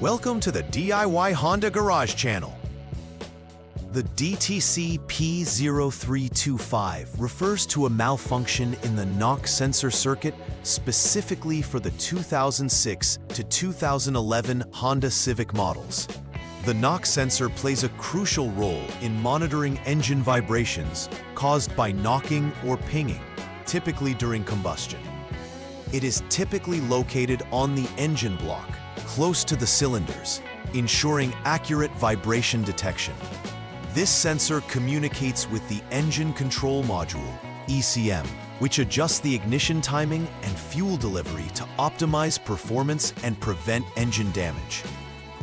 Welcome to the DIY Honda Garage channel. The DTC P0325 refers to a malfunction in the knock sensor circuit specifically for the 2006 to 2011 Honda Civic models. The knock sensor plays a crucial role in monitoring engine vibrations caused by knocking or pinging, typically during combustion. It is typically located on the engine block, close to the cylinders, ensuring accurate vibration detection. This sensor communicates with the engine control module, ECM, which adjusts the ignition timing and fuel delivery to optimize performance and prevent engine damage.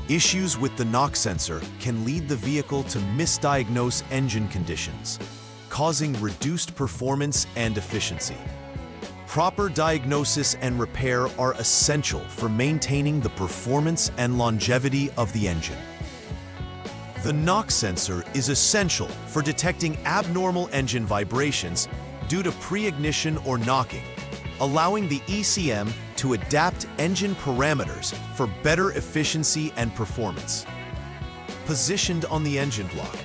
Issues with the knock sensor can lead the vehicle to misdiagnose engine conditions, causing reduced performance and efficiency. Proper diagnosis and repair are essential for maintaining the performance and longevity of the engine. The knock sensor is essential for detecting abnormal engine vibrations due to pre-ignition or knocking, allowing the ECM to adapt engine parameters for better efficiency and performance. Positioned on the engine block,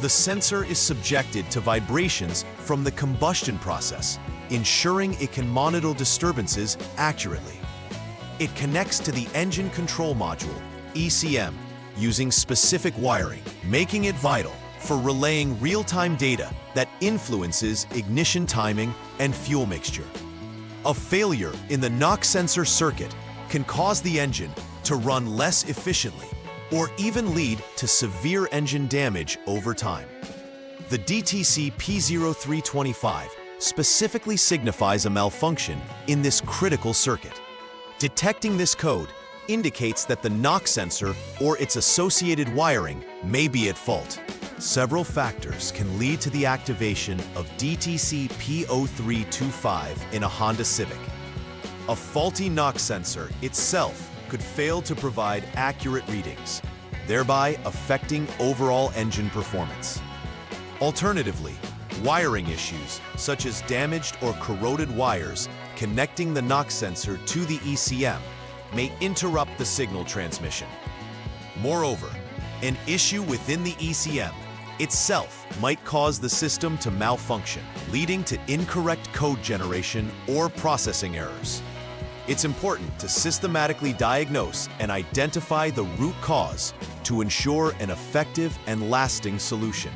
the sensor is subjected to vibrations from the combustion process, ensuring it can monitor disturbances accurately. It connects to the engine control module, ECM, using specific wiring, making it vital for relaying real-time data that influences ignition timing and fuel mixture. A failure in the knock sensor circuit can cause the engine to run less efficiently or even lead to severe engine damage over time. The DTC P0325 specifically signifies a malfunction in this critical circuit. Detecting this code indicates that the knock sensor or its associated wiring may be at fault. Several factors can lead to the activation of DTC P0325 in a Honda Civic. A faulty knock sensor itself could fail to provide accurate readings, thereby affecting overall engine performance. Alternatively, wiring issues, such as damaged or corroded wires connecting the knock sensor to the ECM, may interrupt the signal transmission. Moreover, an issue within the ECM itself might cause the system to malfunction, leading to incorrect code generation or processing errors. It's important to systematically diagnose and identify the root cause to ensure an effective and lasting solution.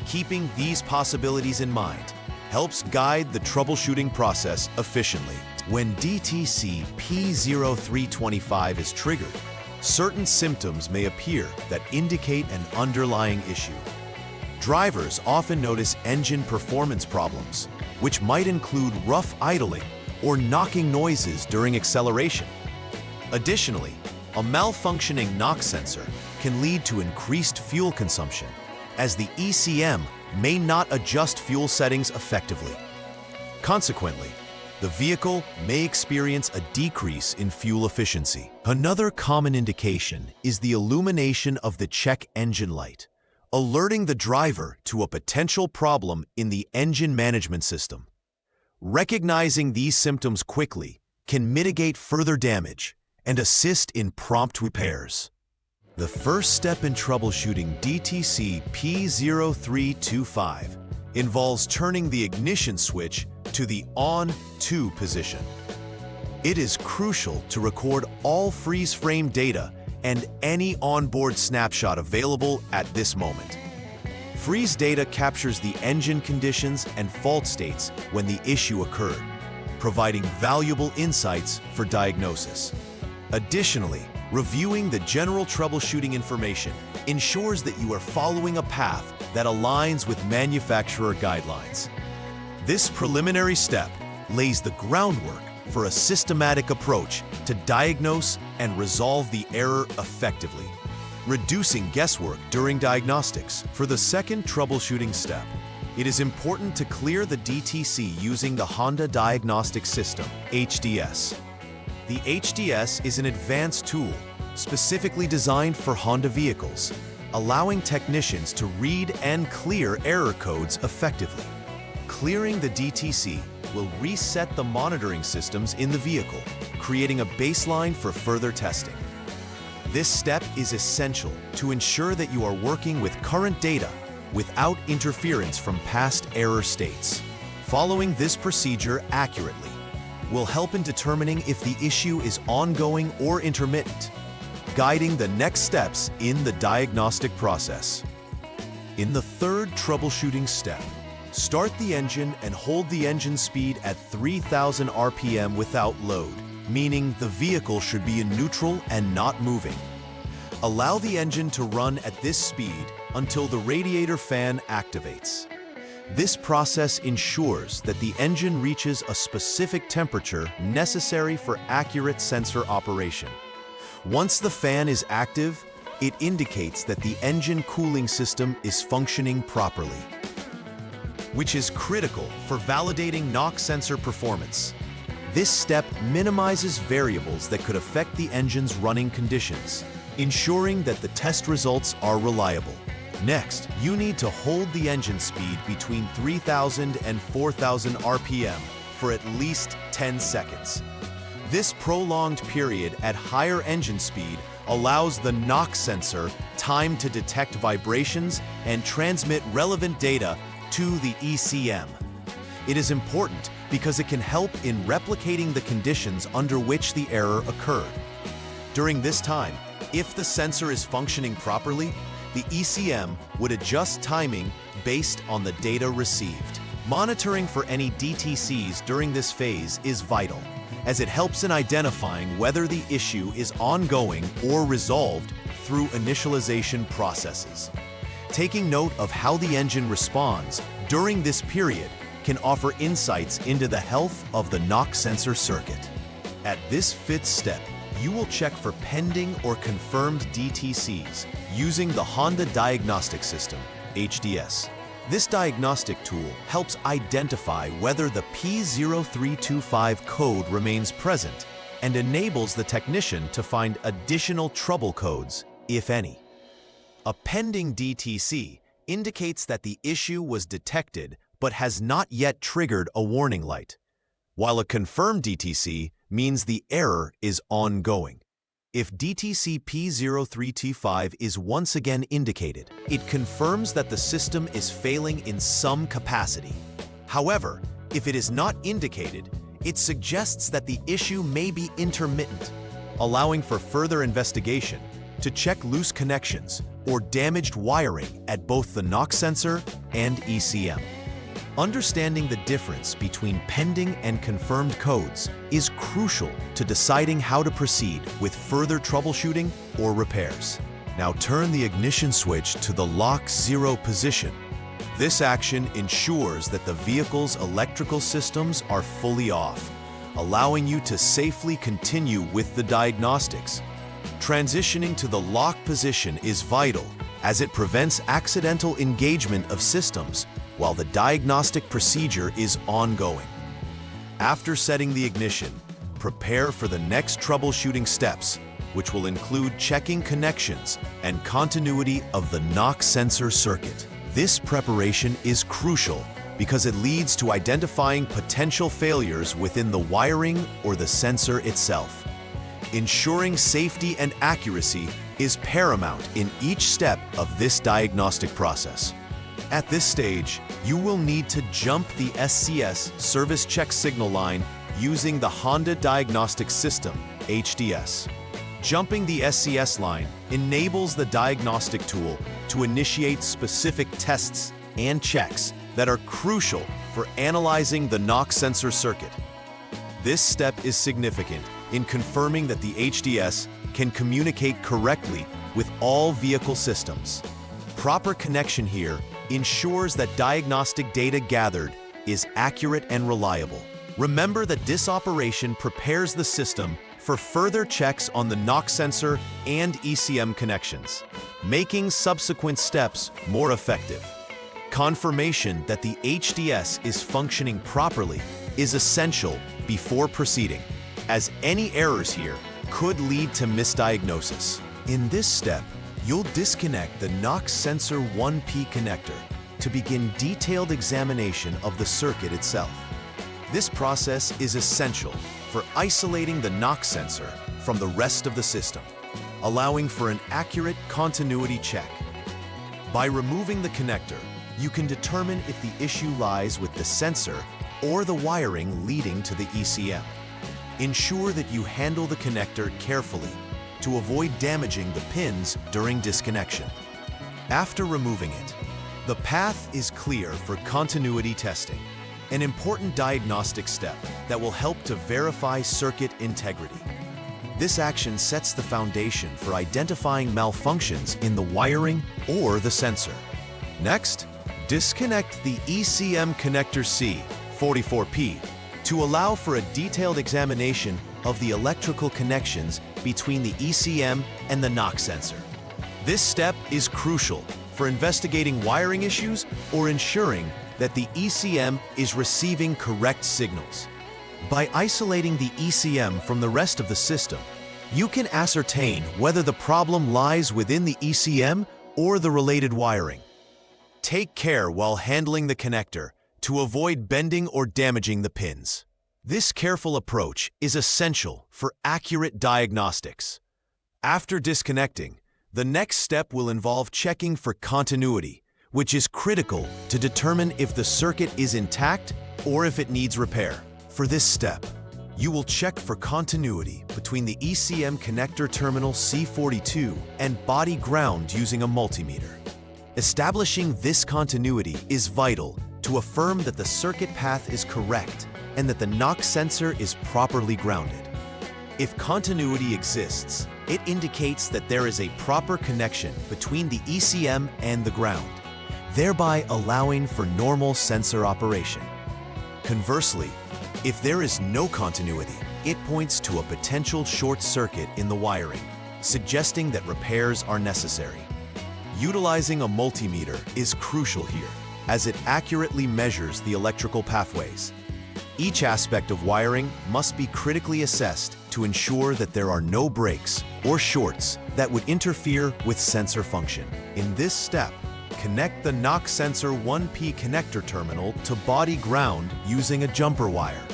Keeping these possibilities in mind helps guide the troubleshooting process efficiently. When DTC P0325 is triggered, certain symptoms may appear that indicate an underlying issue. Drivers often notice engine performance problems, which might include rough idling or knocking noises during acceleration. Additionally, a malfunctioning knock sensor can lead to increased fuel consumption, as the ECM may not adjust fuel settings effectively. Consequently, the vehicle may experience a decrease in fuel efficiency. Another common indication is the illumination of the check engine light, alerting the driver to a potential problem in the engine management system. Recognizing these symptoms quickly can mitigate further damage and assist in prompt repairs. The first step in troubleshooting DTC P0325 involves turning the ignition switch to the on-to position. It is crucial to record all freeze frame data and any onboard snapshot available at this moment. Freeze data captures the engine conditions and fault states when the issue occurred, providing valuable insights for diagnosis. Additionally, reviewing the general troubleshooting information ensures that you are following a path that aligns with manufacturer guidelines. This preliminary step lays the groundwork for a systematic approach to diagnose and resolve the error effectively, reducing guesswork during diagnostics. For the second troubleshooting step, it is important to clear the DTC using the Honda Diagnostic System, HDS. The HDS is an advanced tool specifically designed for Honda vehicles, allowing technicians to read and clear error codes effectively. Clearing the DTC will reset the monitoring systems in the vehicle, creating a baseline for further testing. This step is essential to ensure that you are working with current data without interference from past error states. Following this procedure accurately will help in determining if the issue is ongoing or intermittent, guiding the next steps in the diagnostic process. In the third troubleshooting step, start the engine and hold the engine speed at 3,000 RPM without load, meaning the vehicle should be in neutral and not moving. Allow the engine to run at this speed until the radiator fan activates. This process ensures that the engine reaches a specific temperature necessary for accurate sensor operation. Once the fan is active, it indicates that the engine cooling system is functioning properly, which is critical for validating NOx sensor performance. This step minimizes variables that could affect the engine's running conditions, ensuring that the test results are reliable. Next, you need to hold the engine speed between 3,000 and 4,000 RPM for at least 10 seconds. This prolonged period at higher engine speed allows the NOx sensor time to detect vibrations and transmit relevant data to the ECM. It is important because it can help in replicating the conditions under which the error occurred. During this time, if the sensor is functioning properly, the ECM would adjust timing based on the data received. Monitoring for any DTCs during this phase is vital, as it helps in identifying whether the issue is ongoing or resolved through initialization processes. Taking note of how the engine responds during this period can offer insights into the health of the NOx sensor circuit. At this fifth step, you will check for pending or confirmed DTCs using the Honda Diagnostic System, HDS. This diagnostic tool helps identify whether the P0325 code remains present and enables the technician to find additional trouble codes, if any. A pending DTC indicates that the issue was detected but has not yet triggered a warning light, while a confirmed DTC means the error is ongoing. If DTC P0325 is once again indicated, it confirms that the system is failing in some capacity. However, if it is not indicated, it suggests that the issue may be intermittent, allowing for further investigation to check loose connections or damaged wiring at both the NOx sensor and ECM. Understanding the difference between pending and confirmed codes is crucial to deciding how to proceed with further troubleshooting or repairs. Now turn the ignition switch to the lock 0 position. This action ensures that the vehicle's electrical systems are fully off, allowing you to safely continue with the diagnostics. Transitioning to the lock position is vital, as it prevents accidental engagement of systems while the diagnostic procedure is ongoing. After setting the ignition, prepare for the next troubleshooting steps, which will include checking connections and continuity of the NOx sensor circuit. This preparation is crucial because it leads to identifying potential failures within the wiring or the sensor itself. Ensuring safety and accuracy is paramount in each step of this diagnostic process. At this stage, you will need to jump the SCS service check signal line using the Honda Diagnostic System, HDS. Jumping the SCS line enables the diagnostic tool to initiate specific tests and checks that are crucial for analyzing the NOx sensor circuit. This step is significant in confirming that the HDS can communicate correctly with all vehicle systems. Proper connection here ensures that diagnostic data gathered is accurate and reliable. Remember that this operation prepares the system for further checks on the NOx sensor and ECM connections, making subsequent steps more effective. Confirmation that the HDS is functioning properly is essential before proceeding, as any errors here could lead to misdiagnosis. In this step, you'll disconnect the NOx sensor 1P connector to begin detailed examination of the circuit itself. This process is essential for isolating the NOx sensor from the rest of the system. allowing for an accurate continuity check. By removing the connector, you can determine if the issue lies with the sensor or the wiring leading to the ECM. Ensure that you handle the connector carefully to avoid damaging the pins during disconnection. After removing it, the path is clear for continuity testing, an important diagnostic step that will help to verify circuit integrity. This action sets the foundation for identifying malfunctions in the wiring or the sensor. Next, disconnect the ECM connector C04P to allow for a detailed examination of the electrical connections between the ECM and the knock sensor. This step is crucial for investigating wiring issues or ensuring that the ECM is receiving correct signals. By isolating the ECM from the rest of the system, you can ascertain whether the problem lies within the ECM or the related wiring. Take care while handling the connector to avoid bending or damaging the pins. This careful approach is essential for accurate diagnostics. After disconnecting, the next step will involve checking for continuity, which is critical to determine if the circuit is intact or if it needs repair. For this step, you will check for continuity between the ECM connector terminal C42 and body ground using a multimeter. Establishing this continuity is vital to affirm that the circuit path is correct and that the knock sensor is properly grounded. If continuity exists, it indicates that there is a proper connection between the ECM and the ground, thereby allowing for normal sensor operation. Conversely, if there is no continuity, it points to a potential short circuit in the wiring, suggesting that repairs are necessary. Utilizing a multimeter is crucial here, as it accurately measures the electrical pathways. Each aspect of wiring must be critically assessed to ensure that there are no breaks or shorts that would interfere with sensor function. In this step, connect the knock sensor 1P connector terminal to body ground using a jumper wire.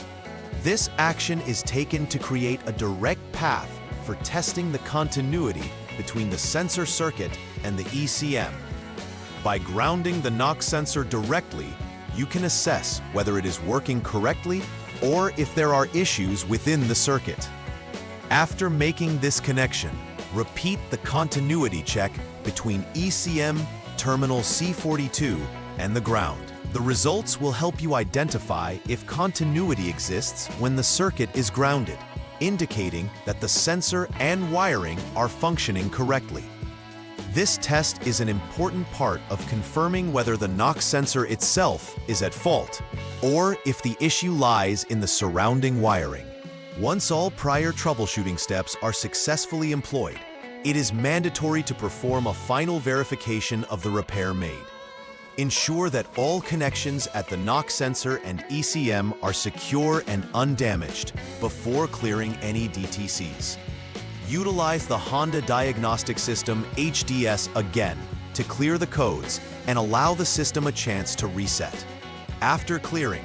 This action is taken to create a direct path for testing the continuity between the sensor circuit and the ECM. By grounding the knock sensor directly, you can assess whether it is working correctly or if there are issues within the circuit. After making this connection, repeat the continuity check between ECM terminal C42 and the ground. The results will help you identify if continuity exists when the circuit is grounded, indicating that the sensor and wiring are functioning correctly. This test is an important part of confirming whether the knock sensor itself is at fault or if the issue lies in the surrounding wiring. Once all prior troubleshooting steps are successfully employed, it is mandatory to perform a final verification of the repair made. Ensure that all connections at the knock sensor and ECM are secure and undamaged before clearing any DTCs. Utilize the Honda Diagnostic System HDS again to clear the codes and allow the system a chance to reset. After clearing,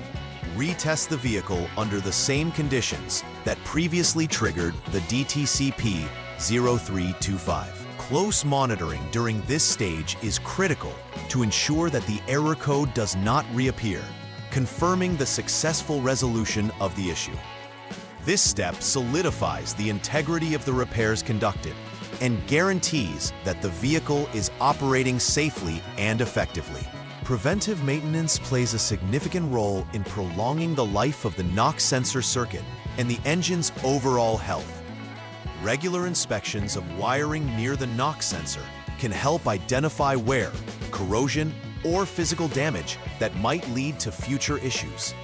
retest the vehicle under the same conditions that previously triggered the DTC P0325. Close monitoring during this stage is critical to ensure that the error code does not reappear, confirming the successful resolution of the issue. This step solidifies the integrity of the repairs conducted and guarantees that the vehicle is operating safely and effectively. Preventive maintenance plays a significant role in prolonging the life of the knock sensor circuit and the engine's overall health. Regular inspections of wiring near the knock sensor can help identify wear, corrosion, or physical damage that might lead to future issues.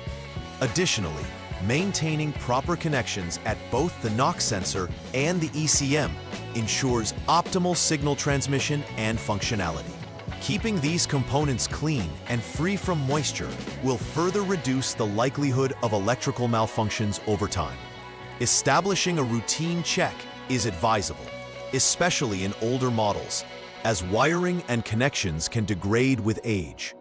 Additionally, maintaining proper connections at both the knock sensor and the ECM ensures optimal signal transmission and functionality. Keeping these components clean and free from moisture will further reduce the likelihood of electrical malfunctions over time. Establishing a routine check is advisable, especially in older models, as wiring and connections can degrade with age.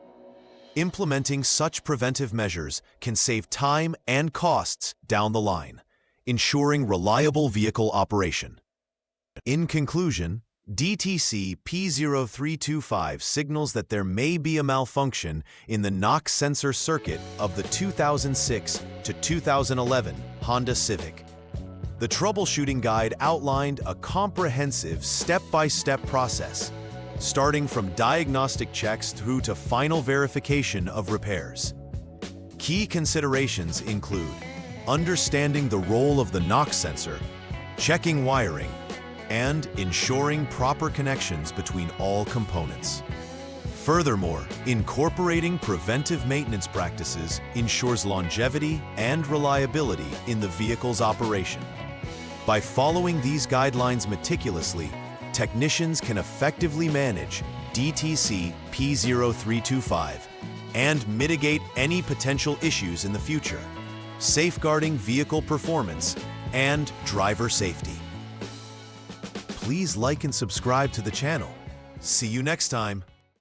Implementing such preventive measures can save time and costs down the line, ensuring reliable vehicle operation. In conclusion, DTC P0325 signals that there may be a malfunction in the knock sensor circuit of the 2006 to 2011 Honda Civic. The troubleshooting guide outlined a comprehensive step-by-step process, starting from diagnostic checks through to final verification of repairs. Key considerations include understanding the role of the knock sensor, checking wiring, and ensuring proper connections between all components. Furthermore, incorporating preventive maintenance practices ensures longevity and reliability in the vehicle's operation. By following these guidelines meticulously, technicians can effectively manage DTC P0325 and mitigate any potential issues in the future, safeguarding vehicle performance and driver safety. Please like and subscribe to the channel. See you next time.